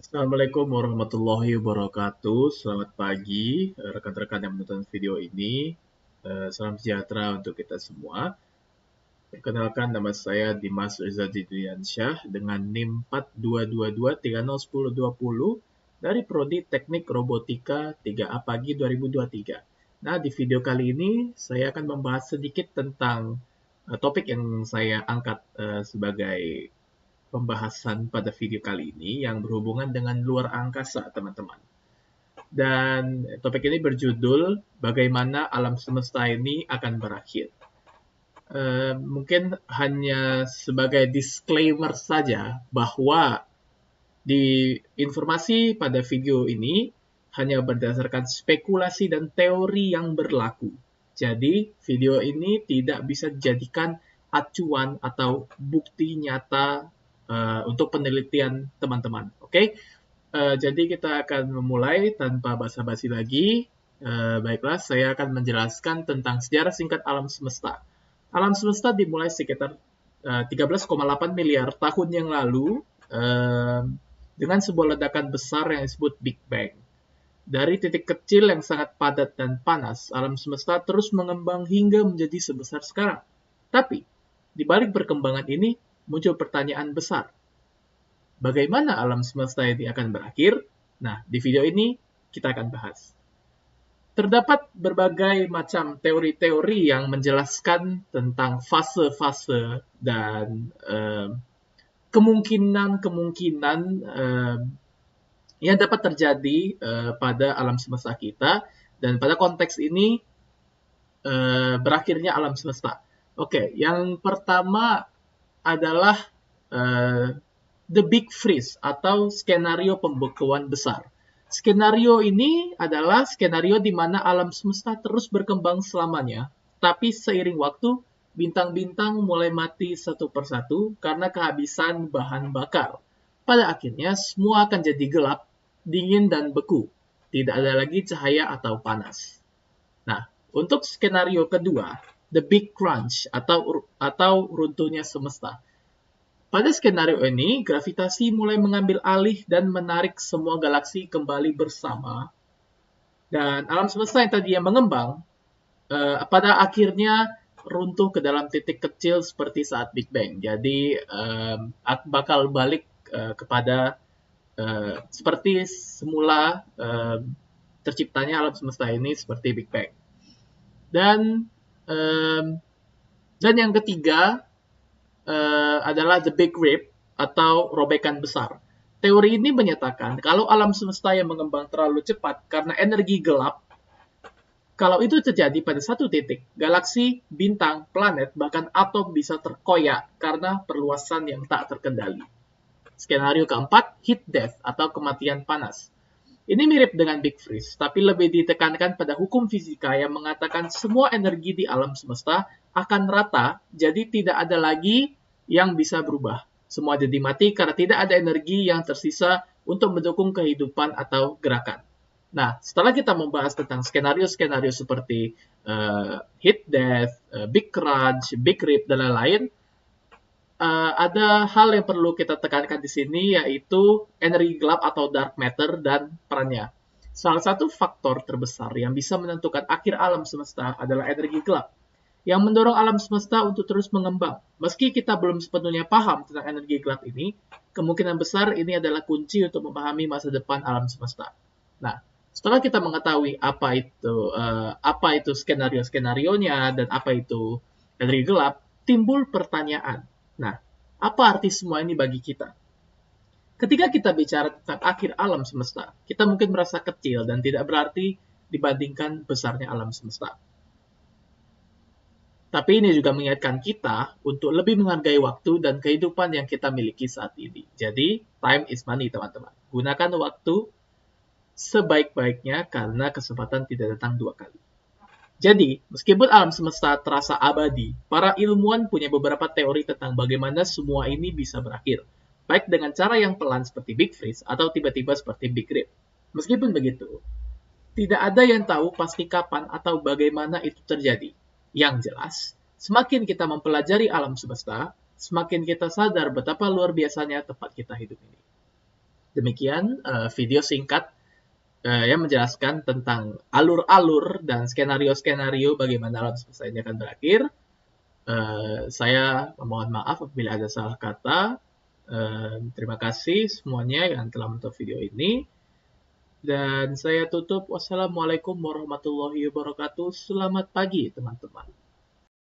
Assalamualaikum warahmatullahi wabarakatuh. Selamat pagi, rekan-rekan yang menonton video ini. Salam sejahtera untuk kita semua. Perkenalkan, nama saya Dimas Rizadi Duyansyah dengan NIM 4222301020 dari Prodi Teknik Robotika 3A Pagi 2023. Nah, di video kali ini saya akan membahas sedikit tentang topik yang saya angkat sebagai pembahasan pada video kali ini yang berhubungan dengan luar angkasa, teman-teman. Dan topik ini berjudul bagaimana alam semesta ini akan berakhir. Mungkin hanya sebagai disclaimer saja bahwa di informasi pada video ini hanya berdasarkan spekulasi dan teori yang berlaku. Jadi, video ini tidak bisa dijadikan acuan atau bukti nyata untuk penelitian teman-teman. Oke? Jadi kita akan memulai tanpa basa-basi lagi. Baiklah, saya akan menjelaskan tentang sejarah singkat alam semesta. Alam semesta dimulai sekitar 13,8 miliar tahun yang lalu dengan sebuah ledakan besar yang disebut Big Bang. Dari titik kecil yang sangat padat dan panas, alam semesta terus mengembang hingga menjadi sebesar sekarang. Tapi, di balik perkembangan ini, muncul pertanyaan besar. Bagaimana alam semesta ini akan berakhir? Nah, di video ini kita akan bahas. Terdapat berbagai macam teori-teori yang menjelaskan tentang fase-fase dan kemungkinan-kemungkinan yang dapat terjadi pada alam semesta kita, dan pada konteks ini berakhirnya alam semesta. Oke, yang pertama adalah the big freeze atau skenario pembekuan besar. Skenario ini adalah skenario di mana alam semesta terus berkembang selamanya, tapi seiring waktu bintang-bintang mulai mati satu persatu karena kehabisan bahan bakar. Pada akhirnya semua akan jadi gelap, dingin dan beku. Tidak ada lagi cahaya atau panas. Nah, untuk skenario kedua, the big crunch atau runtuhnya semesta. Pada skenario ini, gravitasi mulai mengambil alih dan menarik semua galaksi kembali bersama. Dan alam semesta yang tadinya mengembang, pada akhirnya runtuh ke dalam titik kecil seperti saat Big Bang. Jadi, bakal balik kepada seperti semula terciptanya alam semesta ini seperti Big Bang. Dan yang ketiga, adalah the big rip atau robekan besar. Teori ini menyatakan kalau alam semesta yang mengembang terlalu cepat karena energi gelap, kalau itu terjadi pada satu titik, galaksi, bintang, planet, bahkan atom bisa terkoyak karena perluasan yang tak terkendali. Skenario keempat, heat death atau kematian panas. Ini mirip dengan Big Freeze, tapi lebih ditekankan pada hukum fisika yang mengatakan semua energi di alam semesta akan rata, jadi tidak ada lagi yang bisa berubah. Semua jadi mati karena tidak ada energi yang tersisa untuk mendukung kehidupan atau gerakan. Nah, setelah kita membahas tentang skenario-skenario seperti heat death, big crunch, big rip, dan lain-lain, ada hal yang perlu kita tekankan di sini, yaitu energi gelap atau dark matter dan perannya. Salah satu faktor terbesar yang bisa menentukan akhir alam semesta adalah energi gelap, yang mendorong alam semesta untuk terus mengembang. Meski kita belum sepenuhnya paham tentang energi gelap ini, kemungkinan besar ini adalah kunci untuk memahami masa depan alam semesta. Nah, setelah kita mengetahui apa itu skenario-skenarionya dan apa itu energi gelap, timbul pertanyaan. Nah, apa arti semua ini bagi kita? Ketika kita bicara tentang akhir alam semesta, kita mungkin merasa kecil dan tidak berarti dibandingkan besarnya alam semesta. Tapi ini juga mengingatkan kita untuk lebih menghargai waktu dan kehidupan yang kita miliki saat ini. Jadi, time is money, teman-teman. Gunakan waktu sebaik-baiknya karena kesempatan tidak datang dua kali. Jadi, meskipun alam semesta terasa abadi, para ilmuwan punya beberapa teori tentang bagaimana semua ini bisa berakhir, baik dengan cara yang pelan seperti Big Freeze atau tiba-tiba seperti Big Rip. Meskipun begitu, tidak ada yang tahu pasti kapan atau bagaimana itu terjadi. Yang jelas, semakin kita mempelajari alam semesta, semakin kita sadar betapa luar biasanya tempat kita hidup ini. Demikian video singkat yang menjelaskan tentang alur-alur dan skenario-skenario bagaimana alam semesta ini akan berakhir. Saya memohon maaf apabila ada salah kata. Terima kasih semuanya yang telah menonton video ini. Dan saya tutup. Wassalamualaikum warahmatullahi wabarakatuh. Selamat pagi teman-teman.